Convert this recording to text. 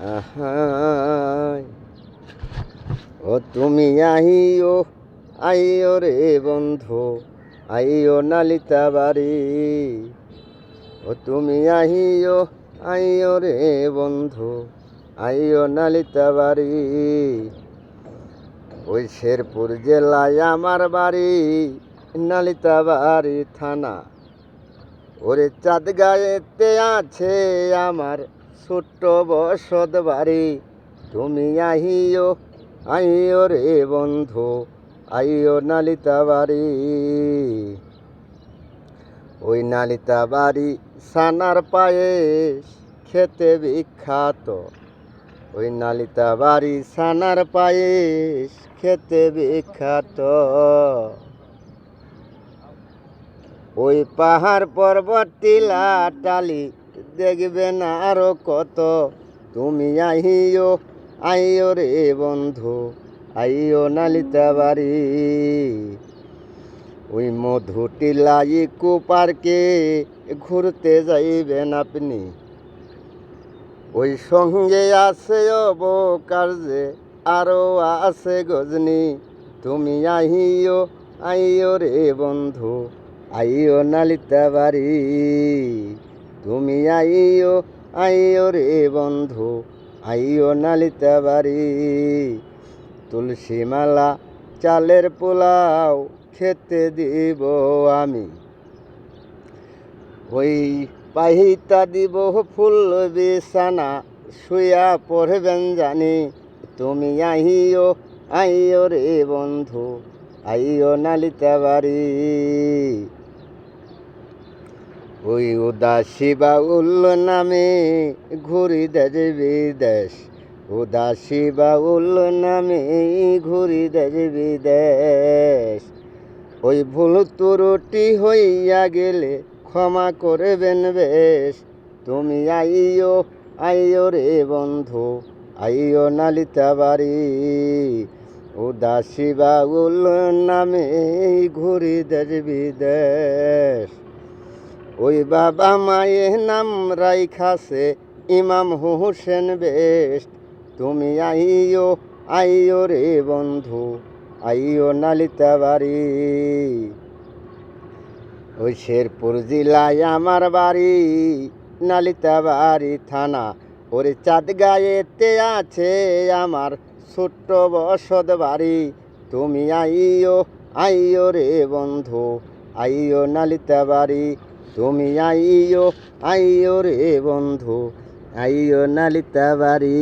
আহাই ও তুমি আইও রে বন্ধু, আইও নালিতা বাড়ি। ও তুমি আইও রে বন্ধু, আইও নালিতা বাড়ি। ওই শেরপুর জেলায় আমার বাড়ি, নালিতা বাড়ি থানা। ওরে চাঁদ গায়েতে আছে আমার ছোট্ট বসত বাড়ি। তুমি আইও রে বন্ধু, আইও নালিতা বাড়ি। ওই নালিতা বাড়ি সানার পায়েস খেতে বিখ্যাত। ওই নালিতা বাড়ি সানার পায়েস খেতে বিখ্যাত। ওই পাহাড় পর্বত টিলা টালি দেখবেন আরো কত। তুমি আইও রে বন্ধু, আইও নালিতা বাড়ি। ওই মধু টিলা ইকো পার্কে ঘুরতে যাইবেন আপনি। ওই সঙ্গে আছে অবকার্যে আরো আছে গজনি। তুমি আইও রে বন্ধু, আইও নালিতা বাড়ি। তুমি আইও রে বন্ধু, আইও নালিতা বাড়ি। তুলসী মালা চালের পোলাও খেতে দিব আমি। ওই পাহিতা দিব ফুল বিছানা, শুয়া পড়বেন জানি। তুমি আইও রে বন্ধু, আইও নালিতা বাড়ি। ওই উদাসী বাউল নামে ঘুরি দেশ বিদেশ। উদাসী বাউল নামে ঘুরি দেশ বিদেশ। ওই ভুল ত্রুটি হইয়া গেলে ক্ষমা করবেন বেশ। তুমি আইও রে বন্ধু, আইও নালিতা বাড়ি। উদাসী বাউল নামে ঘুরি দেশ বিদেশ। ওই বাবা মায়ের নাম রাইখাছে ইমাম হোসেন বেস্ট। তুমি আইও রে বন্ধু, আইও নালিতা বাড়ি। ওই শেরপুর জেলায় আমার বাড়ি, নালিতা বাড়ি থানা। ওরে চাঁদ গায়েতে আছে আমার ছোট্ট বসত বাড়ি। তুমি আইও রে বন্ধু, আইও নালিতা বাড়ি। তুমি আইও রে বন্ধু, আইও নালিতা বাড়ি।